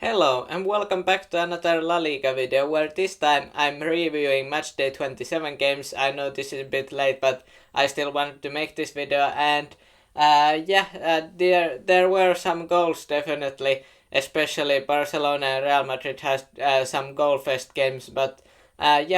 Hello and welcome back to another La Liga video where this time I'm reviewing Matchday 27 games. I know this is a bit late, but I still wanted to make this video, and there were some goals definitely, especially Barcelona and Real Madrid has some goal fest games, but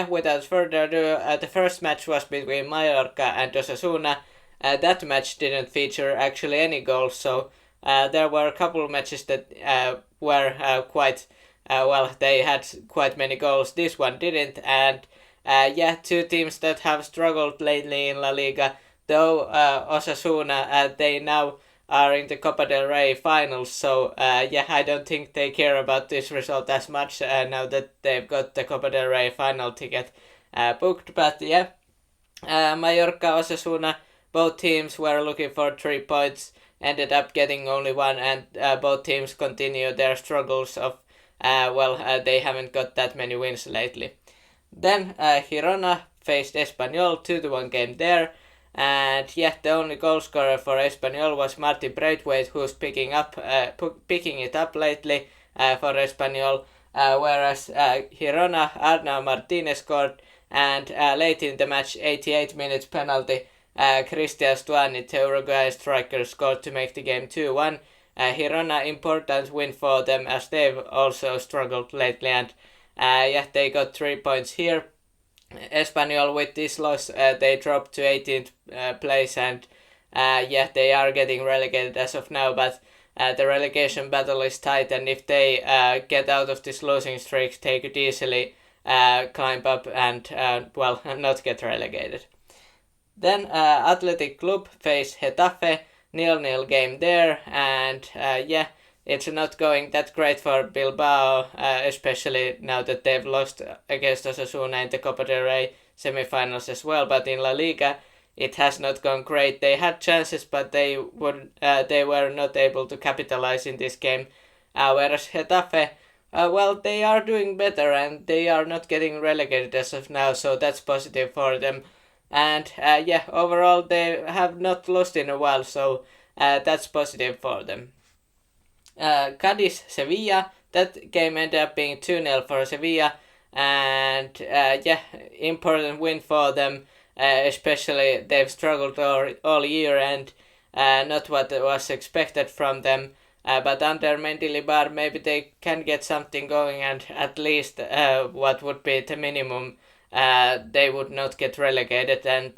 without further ado, the first match was between Mallorca and Osasuna. That match didn't feature actually any goals, so there were a couple of matches that were quite they had quite many goals. This one didn't, and two teams that have struggled lately in La Liga. Though Osasuna, they now are in the Copa del Rey finals, so I don't think they care about this result as much now that they've got the Copa del Rey final ticket booked. But Mallorca, Osasuna, both teams were looking for 3 points, ended up getting only one, and both teams continue their struggles of they haven't got that many wins lately. Then Girona faced Espanyol, 2-1 game there, and the only goal scorer for Espanyol was Martin Braithwaite, who's picking it up lately for Espanyol, whereas Girona, Arnau Martinez scored, and late in the match, 88 minutes penalty, Cristian Stuani, the Uruguayan striker, scored to make the game 2-1. Girona, important win for them as they've also struggled lately, and they got 3 points here. Espanyol, with this loss, they dropped to 18th place, and they are getting relegated as of now, but the relegation battle is tight, and if they get out of this losing streak, they could easily climb up and not get relegated. Then Athletic Club faced Getafe, 0-0 game there, and it's not going that great for Bilbao, especially now that they've lost against Osasuna in the Copa del Rey semi-finals as well. But in La Liga, it has not gone great. They had chances, but they were not able to capitalize in this game. Whereas Getafe, they are doing better and they are not getting relegated as of now, so that's positive for them. And overall they have not lost in a while, so that's positive for them. Cádiz, Sevilla, that game ended up being 2-0 for Sevilla, and important win for them, especially they've struggled all year, and not what was expected from them, but under Mendilibar maybe they can get something going, and at least what would be the minimum, they would not get relegated, and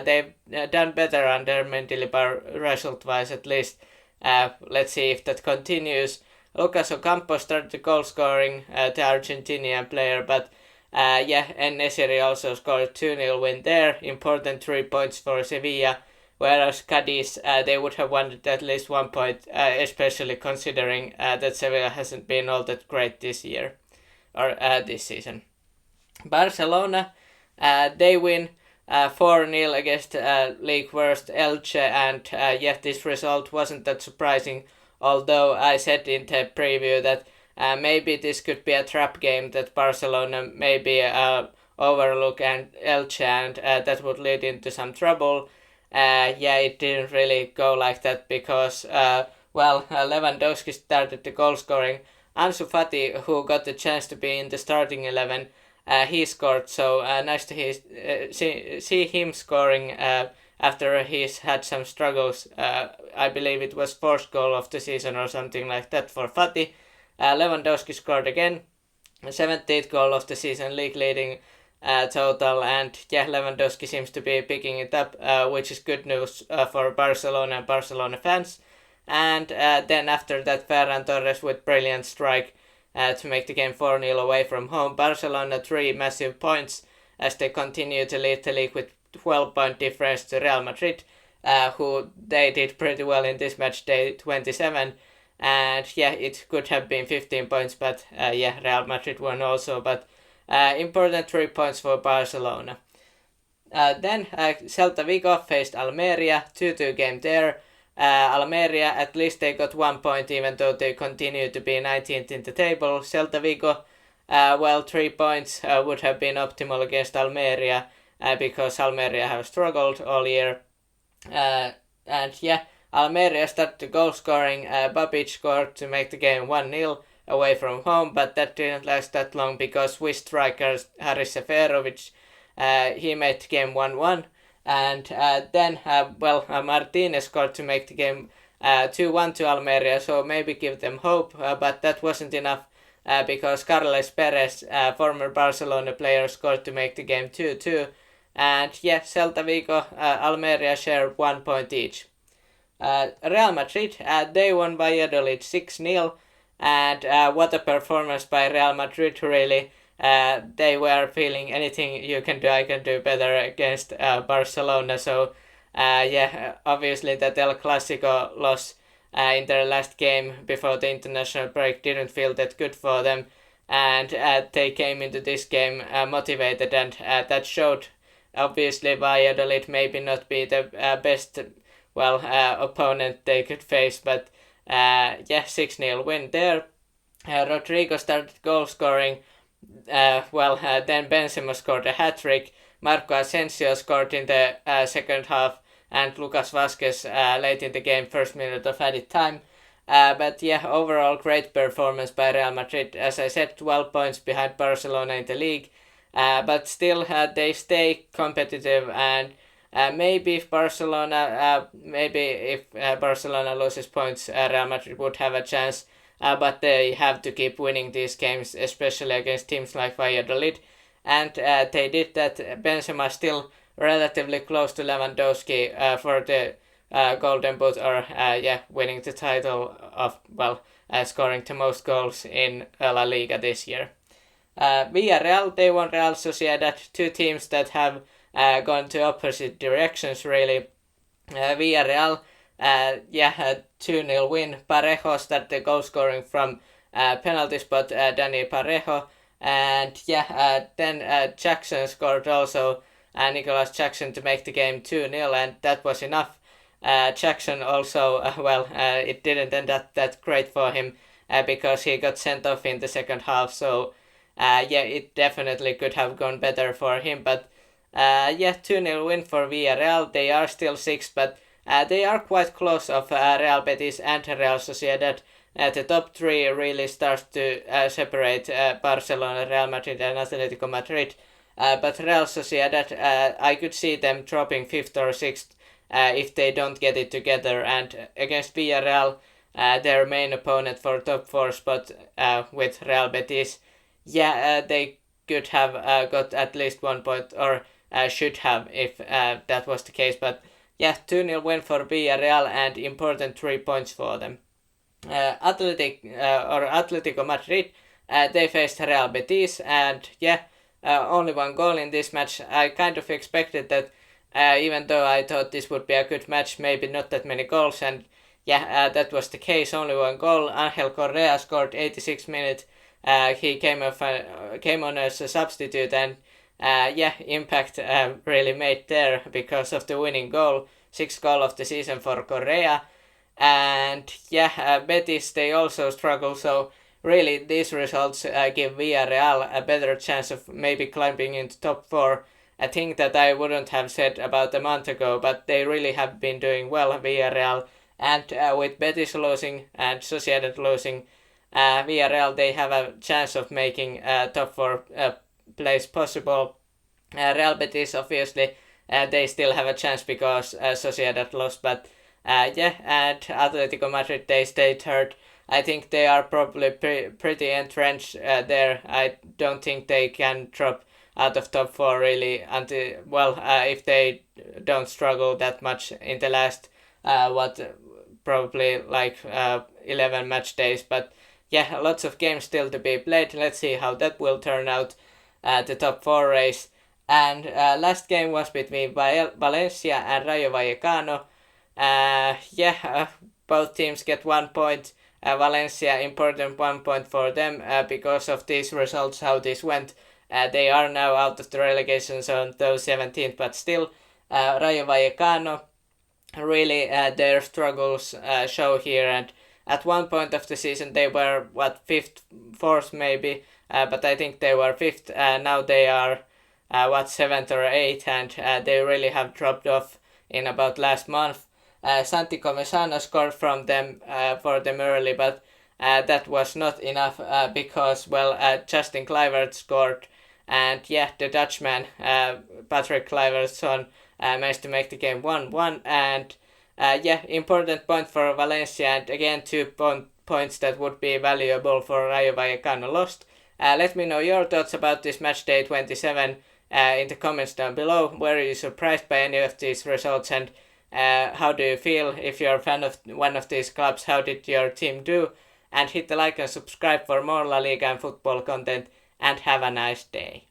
they've done better under Mendilibar result-wise at least. Let's see if that continues. Lucas Ocampo started the goal scoring, the Argentinian player, but En-Nesyri also scored 2-0 win there, important 3 points for Sevilla, whereas Cádiz, they would have wanted at least 1 point, especially considering that Sevilla hasn't been all that great this year, or this season. Barcelona, they win 4-0 against league worst Elche, and this result wasn't that surprising, although I said in the preview that maybe this could be a trap game that Barcelona maybe overlook and Elche, and that would lead into some trouble. It didn't really go like that because Lewandowski started the goal scoring. Ansu Fati, who got the chance to be in the starting 11, he scored, so nice to see him scoring after he's had some struggles. I believe it was fourth goal of the season or something like that for Fati. Lewandowski scored again, 17th goal of the season, league leading total, and Lewandowski seems to be picking it up, which is good news for Barcelona and Barcelona fans. And then after that, Ferran Torres with brilliant strike to make the game 4-0 away from home. Barcelona 3 massive points as they continue to lead the league with 12-point difference to Real Madrid, who they did pretty well in this match day 27, and it could have been 15 points, but Real Madrid won also, but important 3 points for Barcelona. Then Celta Vigo faced Almeria, 2-2 game there. Almeria, at least they got 1 point, even though they continue to be 19th in the table. Celta Vigo, 3 points would have been optimal against Almeria, because Almeria have struggled all year. Almeria started the goal scoring. Babic scored to make the game 1-0. away from home, but that didn't last that long because Swiss striker Haris Seferovic, he made the game 1-1, and then Martinez scored to make the game 2-1 to Almeria, so maybe give them hope, but that wasn't enough because Carles Perez, former Barcelona player, scored to make the game 2-2, and Celta Vigo, Almeria share 1 point each. Real Madrid, they won Valladolid 6-0, and what a performance by Real Madrid, really. They were feeling anything you can do, I can do better against Barcelona, so obviously that El Clasico loss in their last game before the international break didn't feel that good for them, and they came into this game motivated, and that showed. Obviously Valladolid maybe not be the best opponent they could face, but 6-0 win there. Rodrigo started goal scoring, then Benzema scored a hat-trick, Marco Asensio scored in the second half, and Lucas Vazquez late in the game, first minute of added time. Overall great performance by Real Madrid. As I said, 12 points behind Barcelona in the league, but still they stay competitive, and maybe if Barcelona loses points, Real Madrid would have a chance, but they have to keep winning these games, especially against teams like Valladolid, and they did that. Benzema still relatively close to Lewandowski for the Golden Boot, or winning the title of scoring the most goals in La Liga this year. Villarreal, they won Real Sociedad, two teams that have gone to opposite directions, really. Villarreal, 2-0 win. Parejo started the goal scoring from penalty spot, Dani Parejo, and then Jackson scored also, Nicolas Jackson, to make the game 2-0, and that was enough. Jackson also, it didn't end up that great for him because he got sent off in the second half, so it definitely could have gone better for him, but 2-0 win for Villarreal. They are still 6th, but they are quite close of Real Betis and Real Sociedad. The top 3 really starts to separate Barcelona, Real Madrid and Atlético Madrid, but Real Sociedad, I could see them dropping 5th or 6th if they don't get it together, and against Villarreal, their main opponent for top 4 spot with Real Betis, they could have got at least 1 point, or should have if that was the case, but 2-0 win for Villarreal and important 3 points for them. Atlético Madrid, they faced Real Betis, and only 1 goal in this match. I kind of expected that, even though I thought this would be a good match, maybe not that many goals, and that was the case. Only 1 goal. Angel Correa scored 86 minutes. He came on as a substitute, and impact really made there because of the winning goal, 6th goal of the season for Correa. And Betis, they also struggle, so really these results give Villarreal a better chance of maybe climbing into top 4. A thing that I wouldn't have said about a month ago, but they really have been doing well, Villarreal, and with Betis losing and Sociedad losing, Villarreal, they have a chance of making top 4 place possible. Real Betis, obviously, they still have a chance because Sociedad lost, but and Atletico Madrid, they stayed third. I think they are probably pretty entrenched there. I don't think they can drop out of top 4 really until, if they don't struggle that much in the last, probably 11 match days, but lots of games still to be played. Let's see how that will turn out, the top 4 race. And last game was between Valencia and Rayo Vallecano. Both teams get 1 point. Valencia, important 1 point for them because of these results, how this went. They are now out of the relegation zone, though 17th, but still, Rayo Vallecano, really their struggles show here, and at one point of the season they were 5th, 4th maybe, but I think they were 5th. Now they are 7th or 8th, and they really have dropped off in about last month. Santi Comesano scored from them for them early, but that was not enough because, Justin Kluivert scored, and the Dutchman, Patrick Kluivert's managed to make the game 1-1, and important point for Valencia, and again 2 points that would be valuable for Rayo Vallecano lost. Let me know your thoughts about this match day 27 in the comments down below. Were you surprised by any of these results, and how do you feel? If you're a fan of one of these clubs, how did your team do? And hit the like and subscribe for more La Liga and football content, and have a nice day.